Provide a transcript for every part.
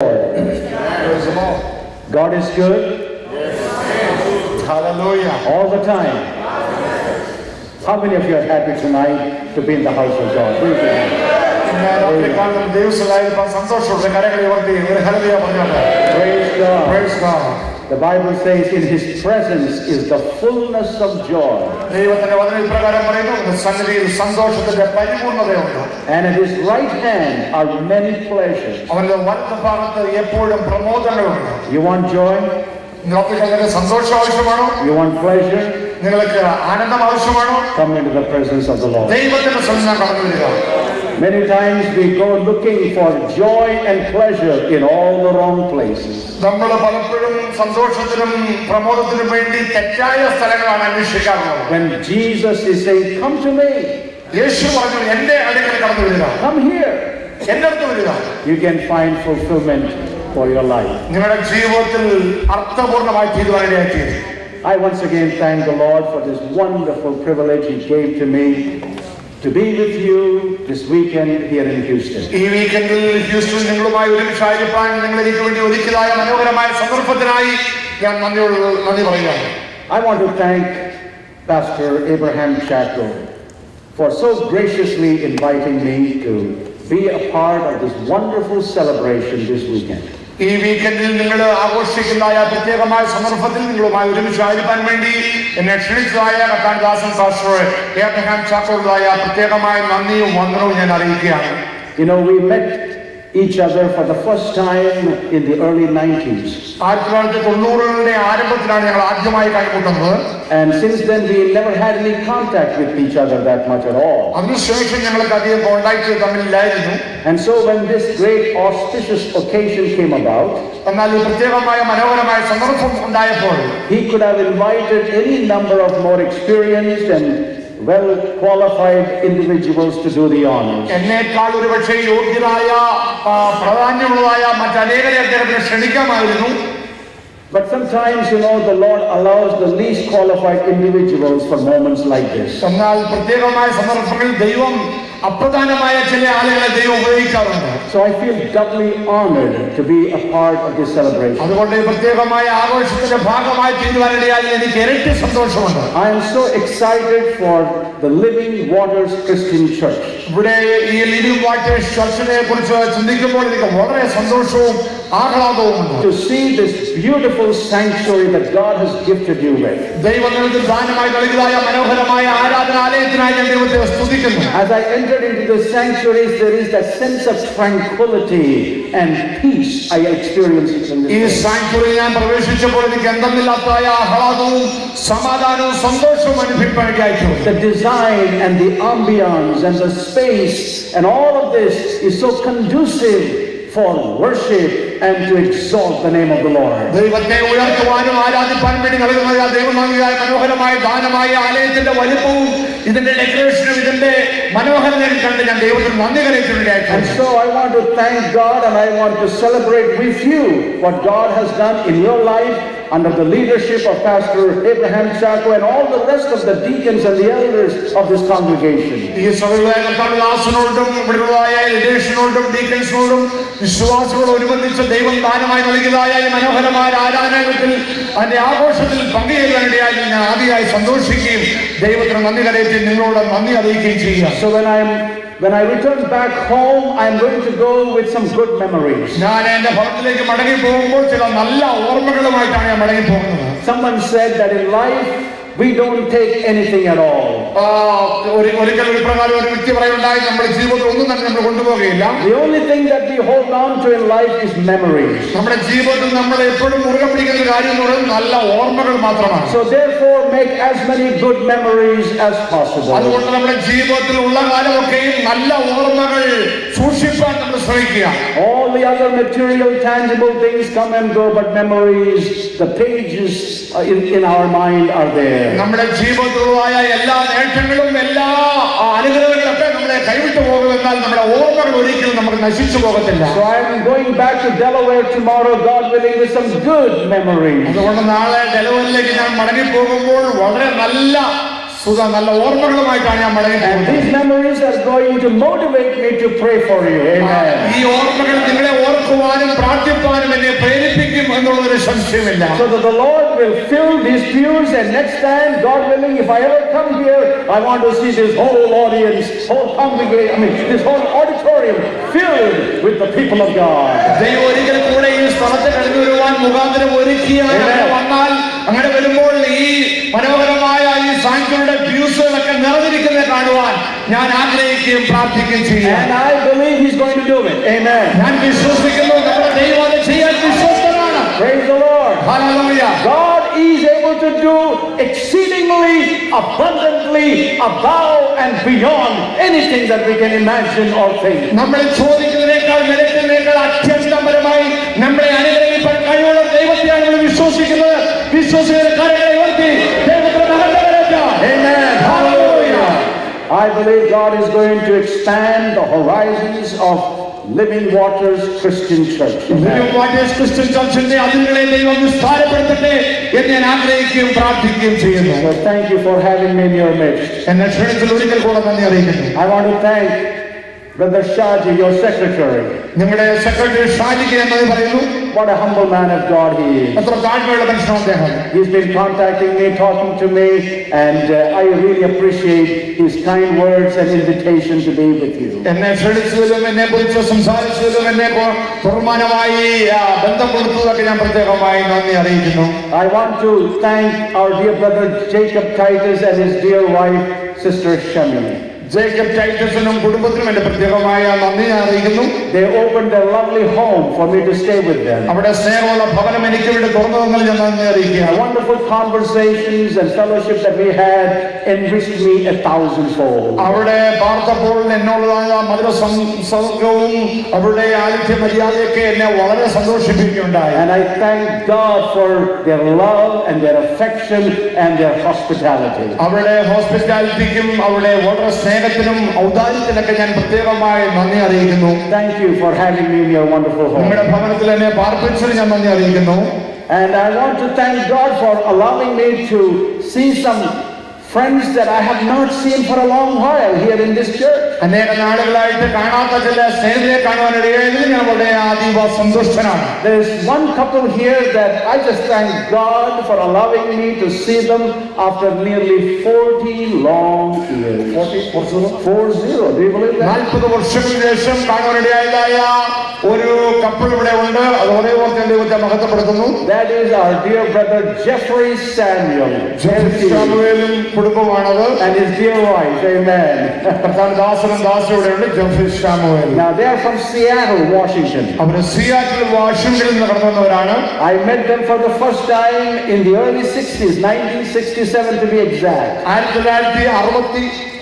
God is good. Hallelujah. All the time. How many of you are happy tonight to be in the house of God? Praise God. Praise God. The Bible says in His presence is the fullness of joy. And at His right hand are many pleasures. You want joy? You want pleasure? Come into the presence of the Lord. Many times we go looking for joy and pleasure in all the wrong places. When Jesus is saying, come to me, come here, you can find fulfillment for your life. I once again thank the Lord for this wonderful privilege He gave to me to be with you this weekend here in Houston. I want to thank Pastor Abraham Chaco for so graciously inviting me to be a part of this wonderful celebration this weekend. ഈ വീക്കെൻഡിൽ നിങ്ങൾ ആഘോഷിക്കുന്നതായ പ്രത്യേകമായ സന്ദർഭത്തിൽ നിങ്ങളുമായി ഒരുമിച്ചായിരിക്കാൻ വേണ്ടി എന്നെ ക്ഷണിച്ചതായ കർത്താദാസൻ pastor Abraham ചാക്കോയുടേതായ പ്രത്യേകമായ നന്ദിയും വന്ദനവും ഞാൻ അറിയിക്കുകയാണ്. You know, we met each other for the first time in the early 90s. 1990കളുടെ ആരംഭത്തിലാണ് ഞങ്ങൾ ആദ്യമായി കണ്ടുമുട്ടുന്നത്. And since then we never had any contact with each other that much at all. അതിനുശേഷം ഞങ്ങൾക്ക് അധികം contact തമ്മിലില്ലായിരുന്നു. And so when this great auspicious occasion came about, എന്നാൽ ഈ പ്രത്യേകമായ മനോഹരമായ സന്ദർഭം ഉണ്ടായപ്പോൾ he could have invited any number of more experienced and well qualified individuals to do the honors. എന്നേക്കാൾ ഒരുപക്ഷേ യോഗ്യരായ പ്രാധാന്യമുള്ളതായ മറ്റനേകരെ അദ്ദേഹത്തിന് ക്ഷണിക്കാമായിരുന്നു. But sometimes, you know, the Lord allows the least qualified individuals for moments like this. എന്നാൽ പ്രത്യേകമായ സന്ദർഭങ്ങളിൽ ദൈവം അപ്രധാനമായ ചില ആളുകളെ ദൈവം ഉപയോഗിക്കാറുണ്ട്. So I feel doubly honored to be a part of this celebration. അതുകൊണ്ട് പ്രത്യേകമായ ആഘോഷത്തിന്റെ ഭാഗമായി തീരുവാനിടയായി എനിക്ക് ഇരട്ടി സന്തോഷമുണ്ട്. I am so excited for the Living Waters Christian Church. ഇവിടെ ഈ ലിവിംഗ് വാട്ടേഴ്സ് ചർച്ചിനെ കുറിച്ച് ചിന്തിക്കുമ്പോൾ എനിക്ക് വളരെ സന്തോഷവും ആഹ്ലാദവുമുണ്ട്. To see this beautiful sanctuary that God has gifted you with. ദൈവം നിങ്ങൾക്ക് ദാനമായി നൽകിയതായ മനോഹരമായ ആരാധനാലയത്തിനായി ഞാൻ ദൈവത്തെ സ്തുതിക്കുന്നു. As I entered into the sanctuaries, there is that sense of tranquility and peace I experienced in this ഈ place. സാങ്ച്വറിയിൽ ഞാൻ പ്രവേശിച്ചപ്പോൾ എനിക്ക് എന്തെന്നില്ലാത്തതായ ആഹ്ലാദവും സമാധാനവും സന്തോഷവും അനുഭവിക്കാനായിട്ടു. The design and the ambience and the space and all of this is so conducive for worship and to exalt the name of the Lord. ദൈവത്തെ ഉയർത്തുവാനും ആരാധിപ്പാനും വേണ്ടി നൽകുന്ന ദൈവമായ മനോഹരമായ ദാനമായ ആലയത്തിന്റെ വലിപ്പവും ഇതിന്റെ ഡെക്കറേഷനും ഇതിന്റെ മനോഹരതയും കണ്ട് ഞാൻ ദൈവത്തിന് നന്ദി കരയിച്ചിട്ടുണ്ടായിരുന്നു. And so I want to thank God and I want to celebrate with you what God has done in your life under the leadership of Pastor Abraham Chaco and all the rest of the deacons and the elders of this congregation. ഈ സഭയിലെ കർത്താദാസനോടും ഇവിടെയുള്ളതായ ലീഡേഴ്സിനോടും ഡീക്കൻസിനോടും വിശ്വാസികളോട് അനുബന്ധിച്ച് ദൈവം ദാനമായി നൽകിയതായ ഈ മനോഹരമായ ആരാധനാലയത്തിൽ അതിന്റെ ആഘോഷത്തിൽ പങ്കുചേരാനിടയായി ഞാൻ ആദ്യമായി സന്തോഷിക്കുകയും ദൈവത്തിന് നന്ദി കരയിച്ച് നിങ്ങളോട് നന്ദി അറിയിക്കുകയും ചെയ്യുക. So when I return back home, I'm going to go with some good memories. ഞാൻ എൻ്റെ ഭവനത്തിലേക്ക് മടങ്ങി പോകുമ്പോൾ ചില നല്ല ഓർമ്മകളുമായിട്ടാണ് ഞാൻ മടങ്ങി പോകുന്നത്. Someone said that in life we don't take anything at all. ഒരിക്കൽ ഒരു പ്രകാരം ഒരു വ്യക്തി പറയുണ്ടായി നമ്മുടെ ജീവിതത്തിൽ ഒന്നും തന്നെ നമ്മൾ കൊണ്ടുപോകുകയില്ല. The only thing that we hold on to in life is memories. നമ്മുടെ ജീവിതത്തിൽ നമ്മൾ എപ്പോഴും മുറുകെ പിടിക്കുന്ന ഒരു കാര്യം എന്ന് പറയുന്നത് നല്ല ഓർമ്മകൾ മാത്രമാണ്. So therefore make as many good memories as possible. അതുകൊണ്ട് നമ്മുടെ ജീവിതത്തിൽ ഉള്ള കാലമൊക്കെയും നല്ല ഓർമ്മകൾ സൂക്ഷിക്കാൻ നമ്മൾ ശ്രമിക്കുക. All the other material tangible things come and go, but memories, the pages in our mind are there. നമ്മുടെ ജീവിതത്തിലുള്ളതായ എല്ലാ നേട്ടങ്ങളും എല്ലാ അനുഗ്രഹങ്ങളൊക്കെ നമ്മളെ കൈവിട്ടു പോകുമെന്നാൽ നമ്മുടെ ഓർമ്മകൾ ഒരിക്കലും നമുക്ക് നശിച്ചു പോകത്തില്ല. So I am going back to Delaware tomorrow, God willing, with some good memories. അതുകൊണ്ട് നാളെ ഡെലവറിലേക്ക് ഞാൻ മടങ്ങി പോകുമ്പോൾ വളരെ നല്ല നല്ല ഓർമ്മകളുമായിട്ടാണ് ഞാൻ മടങ്ങി And പോകുന്നത്. these memories are going to motivate me to pray for you. Amen. ഈ ഓർമ്മകൾ നിങ്ങളെ ഓർക്കുവാനും പ്രാർത്ഥിപ്പാനും എന്നെ പ്രേരിപ്പിക്കും എന്നുള്ളൊരു സംശയമില്ല. So that the Lord will fill these pews, and next time, God willing, if I ever come here, I want to see this whole audience, whole congregation, this whole auditorium filled with the people of God. ദൈവം ഒരിക്കൽ കൂടെ ഈ സ്ഥലത്ത് കടന്നു വരുവാൻ മുഖാന്തരം ഒരുക്കിയാൽ അങ്ങനെ വന്നാൽ, അങ്ങനെ വരുമ്പോൾ ഈ മനോഹരമായ ഈ സാങ്ക്ചുറിയുടെ വ്യൂസുകളൊക്കെ നിറഞ്ഞിരിക്കുന്നത് കാണുവാൻ ഞാൻ ആഗ്രഹിക്കുകയും പ്രാർത്ഥിക്കുകയും ചെയ്യും. And I believe He's going to do it. Amen. ഞാൻ വിശ്വസിക്കുന്നു നമ്മുടെ ദൈവം അത് ചെയ്യാൻ വിശ്വസ്തനാണ്. Praise the Lord. Hallelujah. God is able to do exceedingly abundantly above and beyond anything that we can imagine or think. നമ്മൾ ചോദിക്കുന്നതിനേക്കാൾ നിരക്കുന്നതിനേക്കാൾ അത്യന്തപരമായി നമ്മളെ അനുഗ്രഹിക്കാൻ കഴിവുള്ള ദൈവത്തെയാണ് നമ്മൾ വിശ്വസിക്കുന്നത്. വിശ്വസിക്കുന്ന കാര്യങ്ങളെ ഉയർത്തി ദൈവത്തിന്റെ മഹത്വം കരയറ്റാം. Amen. Hallelujah. I believe God is going to expand the horizons of Living Waters Christian Church. Living Waters Christian ചർച്ചിന്റെ അതിരുകളെ ദൈവം വിസ്താരപ്പെടുത്തട്ടെ എന്ന് ഞാൻ ആഗ്രഹിക്കുകയും പ്രാർത്ഥിക്കുകയും ചെയ്യുന്നു. So thank you for having me in your midst. എന്നെ ക്ഷണിച്ചതിൽ ഒരിക്കൽ കൂടെ നന്ദി അറിയിക്കുന്നു. I want to thank Brother Shaji, your secretary. നിങ്ങളുടെ സെക്രട്ടറി ഷാജിക്ക് ഞാൻ നന്ദി പറയുന്നു. What a humble man of God he is. എത്ര താഴ്മയുള്ള മനുഷ്യനാണ് അദ്ദേഹം. He's been contacting me, talking to me, and I really appreciate his kind words and invitation to be with you. എന്നെ ക്ഷണിച്ചതിലും എന്നെ കുറിച്ച് സംസാരിച്ചതിലും എന്നെ ബഹുമാനമായി ബന്ധം കൊടുത്തതൊക്കെ ഞാൻ പ്രത്യേകമായി നന്ദി അറിയിക്കുന്നു. I want to thank our dear brother Jacob Titus and his dear wife, Sister Shami. Jacob ടൈറ്റസിനും കുടുംബത്തിനും എന്റെ പ്രത്യേകമായ നന്ദി ഞാൻ അറിയിക്കുന്നു. They opened their lovely home for me to stay with them. അവിടെ സ്നേഹമുള്ള ഭവനം എനിക്ക് വേണ്ടി തുറന്നു തന്നതിൽ ഞാൻ നന്ദി അറിയിക്കുക. The wonderful conversations and fellowship that we had enriched me 1,000-fold. അവിടെ പാർത്തപ്പോൾ എന്നോടുള്ള മധുര സംസർഗവും അവരുടെ ആതിഥ്യ മര്യാദയൊക്കെ എന്നെ വളരെ സന്തോഷിപ്പിക്കുകയുണ്ടായി. And I thank God for their love and their affection and their hospitality. അവരുടെ ഹോസ്പിറ്റാലിറ്റിക്കും അവരുടെ വളരെ സ്നേഹത്തിനും ഔദാര്യത്തിനൊക്കെ ഞാൻ പ്രത്യേകമായി നന്ദി അറിയിക്കുന്നു. Thank you for having me in your wonderful home. നിങ്ങളുടെ ഭവനത്തിൽ എന്നെ പാർപ്പിച്ചതിന് ഞാൻ നന്ദി അറിയിക്കുന്നു. And I want to thank God for allowing me to see some friends that I have not seen for a long while here in this church. അനേക നാളുകളായിട്ട് കാണാത്ത ചില സ്നേഹിതരെ കാണുവാനിടയായതിൽ ഞാൻ വളരെ അതീവ സന്തുഷ്ടനാണ്. There is one couple here that I just thank God for allowing me to see them after nearly 40 long years. 40. Do you believe that? 40 വർഷങ്ങൾക്ക് ശേഷം കാണുവാനിടയായതായ ഒരു കപ്പിൾ ഇവിടെ ഉണ്ട്. അത് ഒരേ ഓർത്ത് ദൈവത്തെ മഹത്വപ്പെടുത്തുന്നു. That is our dear brother Jeffrey Samuel. സാമുവേലും കുടുംബമാണത്. And his dear wife. Amen. ദാസനും ദാസും ഇവിടെ ഉണ്ട്. Jeffrey Samuel. Now they are from Seattle, Washington. അവര് സിയാറ്റിൽ വാഷിംഗ്ടണിൽ നിന്ന് കടന്നു വന്നവരാണ്. I met them for the first time in the early 60s, 1967 to be exact. 1967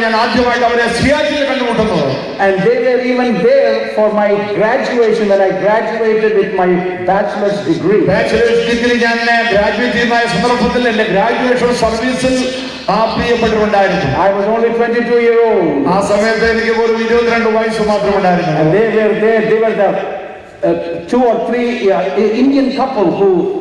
ഞാൻ ആദ്യമായിട്ട് അവരെ സിയാറ്റിൽ കണ്ടുമുട്ടുന്നത്. And they were even there for my graduation when I graduated with my bachelor's degree. Bachelor's degree ഞാൻ graduate ചെയ്യുന്ന സന്ദർഭത്തിൽ എന്റെ graduation സർവീസിൽ പ്രിയപ്പെട്ടിട്ടുണ്ടായിരുന്നു. I was only 22-year-old. ആ സമയത്ത് എനിക്ക് ഒരു 22 വയസ്സ് മാത്രം ഉണ്ടായിരുന്നു. And they were there. They were the 2 or 3 Indian couple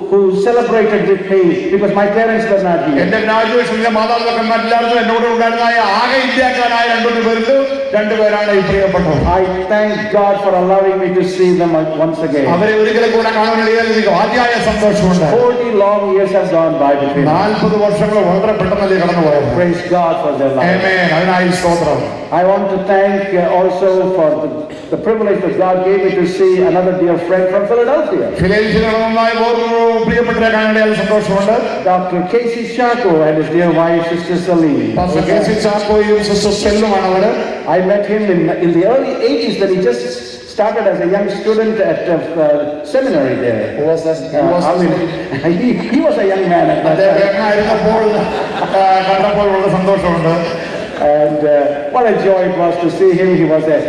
who celebrated with me because my parents were not here. എന്റെ ഗ്രാജുവേഷനിലെ മാതാപിതാക്കന്മാരെല്ലാവരും എന്നോട് ഉണ്ടായിരുന്ന ആകെ ഇന്ത്യക്കാരായ 2 പേർക്ക് 2 പേരാണ് ഈ പ്രിയപ്പെട്ടത്. I thank God for allowing me to see them once again. അവരെ ഒരിക്കലും കൂടെ കാണാനിടയാൽ എനിക്ക് അതിയായ സന്തോഷമുണ്ട്. 40 long years have gone by between. 40 വർഷങ്ങൾ വളരെ പെട്ടെന്നല്ലേ കടന്നുപോയത്. Praise God for their life. ആമേൻ. അതിനായി സ്തോത്രം. I want to thank also for the privilege that God gave me to see another dear friend from Philadelphia. ഫിലഡൽഫിയയിൽ ഒരു പ്രിയപ്പെട്ടവരെ കാണാനിടയാൽ സന്തോഷമുണ്ട്. Dr. Casey Chaco and his dear wife, Sister Celine. Pastor K C ചാക്കോയും sister സെല്ലുമാണ് അവര്. I met him in the early 80s when he just started as a young student at seminary there. He was a young man at that time. കണ്ടപ്പോൾ വളരെ സന്തോഷമുണ്ട്. And what a joy it was to see him. He was a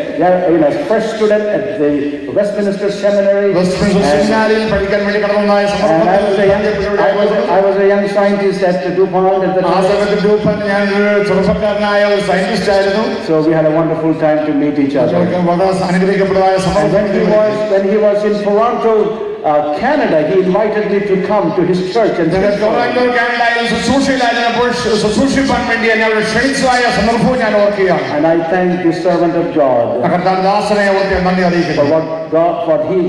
fresh student at the Westminster Seminary. സെമിനാരിയിൽ പഠിക്കാൻ വേണ്ടി കടന്നുണ്ടായ I was a young scientist at DuPont at the ആ time. സമയത്ത് ഡ്യൂപ്പൻ ഞാൻ ഒരു ചെറുപ്പക്കാരനായ ഒരു സയന്റിസ്റ്റ് ആയിരുന്നു. So we had a wonderful time to meet each other. വളരെ അനുഗ്രഹിക്കപ്പെട്ടതായ And when he was in Toronto Canada, he invited me to come to his church and ടൊറാന്റോ കാനഡയിൽ ശുശ്രൂഷയിലായിരുന്നപ്പോൾ ശുശ്രൂഷിപ്പാൻ വേണ്ടി എന്നെ അവിടെ ക്ഷണിച്ചതായ സന്ദർഭവും ഞാൻ ഓർക്കുകയാണ്. And I thank the servant of God കർത്താവിന്റെ ദാസനെ ഓർത്ത് നന്ദി അറിയിക്കുന്നു.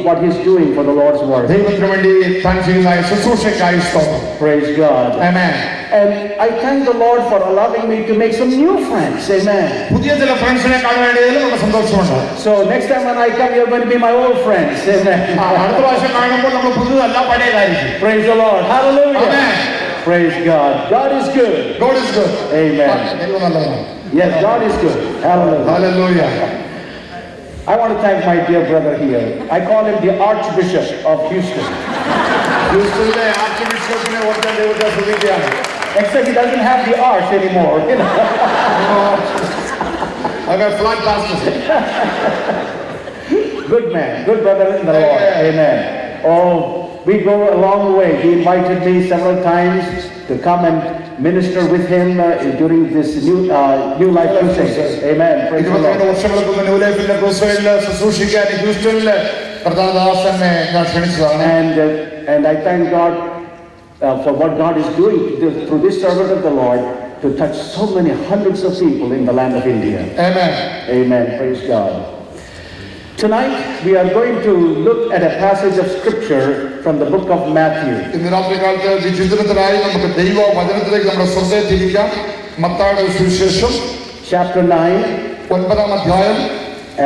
what he's doing for the Lord's work. ദൈവത്തിന് വേണ്ടി താൻ ചെയ്യുന്ന ശുശ്രൂഷയ്ക്കായി സ്തോത്രം. Praise God. Amen. And I thank the Lord for allowing me to make some new friends. Amen. പുതിയ ചില ഫ്രണ്ട്സിനെ കാണാൻ വേണ്ടിയതിൽ വളരെ സന്തോഷമുണ്ട്. So next time when I come, you're going to be my old friends. Amen. അടുത്ത പ്രാവശ്യം കാണുമ്പോൾ നമ്മൾ പുതിയതല്ല പഴയതായിരിക്കും. Praise the Lord. Hallelujah. Amen. Praise God. God is good. God is good. Amen. ദൈവം നല്ലതാണ്. Yes, God is good. Hallelujah. Hallelujah. I want to thank my dear brother here. I call him the Archbishop of Houston. ഹ്യൂസ്റ്റണിലെ ആർച്ച് ബിഷപ്പിനെ ഓർക്കാൻ ദൈവത്തെ സ്തുതിക്കുകയാണ്. Except he doesn't have the arch anymore. I got flat pastors. Good man, good brother in the Lord. Amen. Oh, we go a long way. He invited me several times to come and minister with him during this new life crusade. Amen. Praise the Lord. വർഷങ്ങൾക്ക് മുന്നേ new ലൈഫിന്റെ ക്രൂസൈഡിൽ ശുശ്രൂഷിക്കാൻ ഹ്യൂസ്റ്റണിൽ കർത്താദാസനെ ഞാൻ ക്ഷണിച്ചതാണ്. And I thank God for what God is doing through this servant of the Lord to touch so many hundreds of people in the land of India. Amen. Amen. Praise God. Tonight we are going to look at a passage of scripture from the book of Matthew. ഇന്ന് രാത്രികാലത്ത് വിചിന്തനത്തിനായി നമുക്ക് ദൈവ വചനത്തിലേക്ക് നമ്മുടെ ശ്രദ്ധ തിരിക്കാം. മത്തായിയുടെ സുവിശേഷം Chapter 9. 9-ാം അധ്യായം.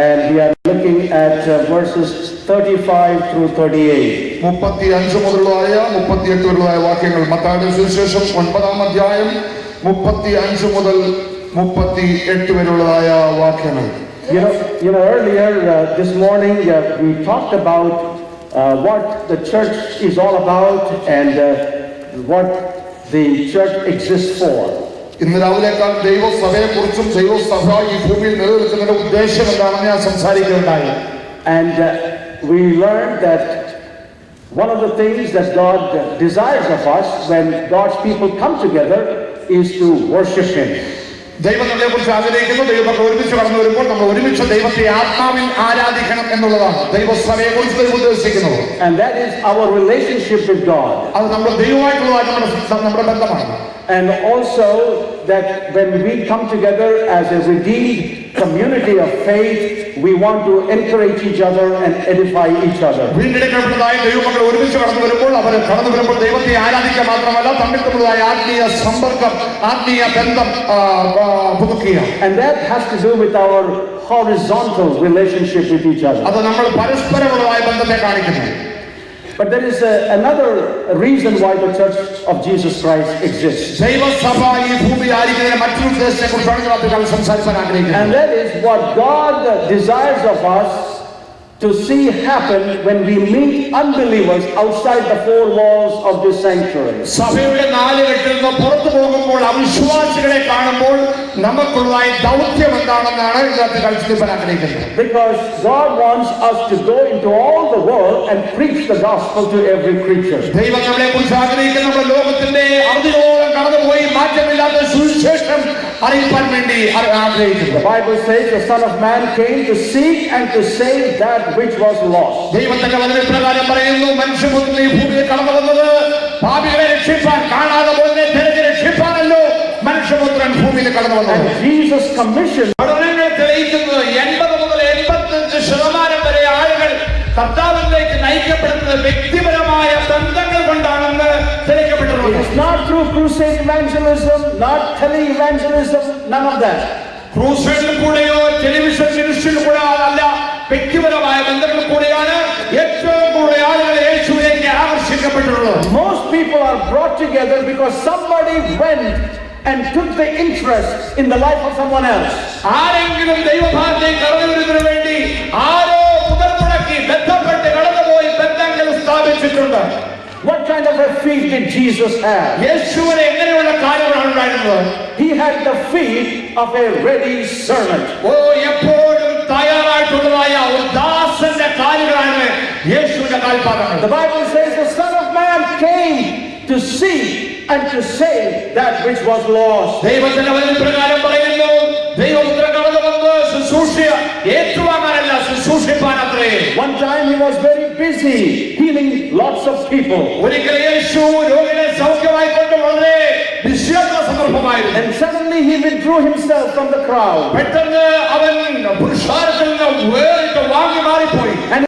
And we are looking at verses 35 through 38. 35 മുതലുള്ളതായ 38 വരെയുള്ള വാക്യങ്ങൾ. മത്തായിയുടെ സുവിശേഷം 9-ാം അധ്യായം 35 മുതൽ 38 വരെയുള്ളതായ വാക്യങ്ങൾ. You know earlier this morning we talked about what the church is all about and what the church exists for. ഇന്ന് രാവിലേക്കാൾ ദൈവസഭയെ കുറിച്ചും ദൈവസഭ ഈ ഭൂമിയിൽ നിലനിൽക്കുന്നതിന്റെ ഉദ്ദേശം എന്താണെന്ന് ഞാൻ സംസാരിക്കുകയുണ്ടായി. And we learned that one of the things that God desires of us when God's people come together is to worship Him. ദൈവം നമ്മളെ കുറിച്ച് ആഗ്രഹിക്കുന്നു. ദൈവമൊക്കെ ഒരുമിച്ച് കടന്നു വരുമ്പോൾ നമ്മൾ ഒരുമിച്ച് ദൈവത്തെ ആത്മാവിൽ ആരാധിക്കണം എന്നുള്ളതാണ് ദൈവസഭയെ കുറിച്ച് ദൈവം ഉദ്ദേശിക്കുന്നത്. And that is our relationship with God. അത് നമ്മുടെ ദൈവമായിട്ടുള്ള നമ്മുടെ ബന്ധമാണ്. And also that when we come together as a redeemed community of faith, we want to encourage each other and edify each other. വീണ്ടെടുക്കപ്പെട്ടതായ ദൈവമക്കൾ ഒരുമിച്ച് കടന്നു വരുമ്പോൾ അവർ കടന്നു വരുമ്പോൾ ദൈവത്തെ ആരാധിക്കുക മാത്രമല്ല തമ്മിൽ തമ്മിലുള്ള ആത്മീയ സമ്പർക്കം ആത്മീയ ബന്ധം പുതുക്കുക. And that has to do with our horizontal relationship with each other. അത് നമ്മൾ പരസ്പരമുള്ളതായ ബന്ധത്തെ കാണിക്കുന്നു. But there is another reason why the Church of Jesus Christ exists. ദൈവസഭ ഈ ഭൂമിയിൽ ആയിരിക്കുന്നതിന് മറ്റൊരു ഉദ്ദേശത്തെക്കുറിച്ചാണ് ഞാൻ സംസാരിക്കാൻ ആഗ്രഹിക്കുന്നത്. And that is what God desires of us to see happen when we meet unbelievers outside the four walls of this sanctuary. സഭയുടെ നാലുകെട്ടിൽ നിന്ന് പുറത്തു പോകുമ്പോൾ അവിശ്വാസികളെ കാണുമ്പോൾ നമുക്കുള്ളതായ ദൗത്യം എന്താണെന്നാണ് ഇതിനകത്ത് കാണിക്കാൻ ആഗ്രഹിക്കുന്നത്. Because God wants us to go into all the world and preach the gospel to every creature. ദൈവം നമ്മളെ കുറിച്ച് ആഗ്രഹിക്കുന്ന നമ്മുടെ ലോകത്തിന്റെ അവധിയോളം കടന്നുപോയി മാറ്റമില്ലാത്ത സുവിശേഷം അറിയിപ്പാൻ വേണ്ടി ആഗ്രഹിക്കുന്നു. The Bible says the Son of Man came to seek and to save that which was lost. ദൈവത്തിന്റെ വചനം പ്രകാരം പറയുന്നു മനുഷ്യപുത്രൻ ഈ ഭൂമിയിൽ കടന്നു വന്നത് പാപികളെ രക്ഷിപ്പാൻ കാണാതെ പോയതിനെ തിരഞ്ഞ് രക്ഷിപ്പാനല്ലോ മനുഷ്യപുത്രൻ ഭൂമിയിൽ കടന്നു വന്നത്. And Jesus commissioned പഠനങ്ങൾ തെളിയിക്കുന്നത് 80 മുതൽ 85% വരെ ആളുകൾ കർത്താവിലേക്ക് നയിക്കപ്പെടുന്നത് വ്യക്തിപരമായ ബന്ധങ്ങൾ കൊണ്ടാണെന്ന് തെളിയിക്കപ്പെട്ടിട്ടുണ്ട്. It is not through crusade evangelism, not tele-evangelism, none of that. ക്രൂസൈഡിൽ കൂടെയോ ടെലിവിഷൻ മിനിസ്ട്രിയിൽ കൂടെ അല്ല, വ്യക്തിപരമായ ബന്ധങ്ങളിൽ കൂടെയാണ് ഏറ്റവും കൂടുതൽ ആളുകൾ യേശുവിലേക്ക് ആകർഷിക്കപ്പെട്ടിട്ടുള്ളത്. Most people are brought together because somebody went and took the interest in the life of someone else. ആരെങ്കിലും ദൈവഭാഗത്തേക്ക് കടന്നു വരുന്നതിന് വേണ്ടി ആരോ മുതൽമുടക്കി ബന്ധപ്പെട്ട് കടന്നുപോയി ബന്ധങ്ങൾ സ്ഥാപിച്ചിട്ടുണ്ട്. What kind of a feet did Jesus have? യേശുവിന് എങ്ങനെയുള്ള കാര്യങ്ങളാണ് ഉണ്ടായിരുന്നത്? He had the feet of a ready servant. എപ്പോഴും തയ്യാറായിട്ടുള്ളതായ ഒരു ദാസന്റെ കാലുകളാണ് യേശുവിന്റെ കാൽപാദങ്ങൾ. The Bible says the Son of Man came to seek and to save that which was lost. ദൈവത്തിന്റെ വചന പ്രകാരം പറയുന്നു ദൈവപുത്രൻ കടന്നു വന്ന് ശുശ്രൂഷ ഏറ്റുവാങ്ങാനല്ല ശുശ്രൂഷ ശുശ്രൂഷിപ്പാനത്രേ. One time he was very busy healing lots of people. ഒരിക്കൽ യേശു രോഗികളെ സൗഖ്യമായിക്കൊണ്ട് വളരെ ബിസിയായിട്ടുള്ള സന്ദർഭമായിരുന്നു. And suddenly he withdrew himself from the crowd. പെട്ടെന്ന് അവൻ പുരുഷാരത്തിൽ നിന്ന് വേറിട്ട് വാങ്ങി മാറിപ്പോയി. And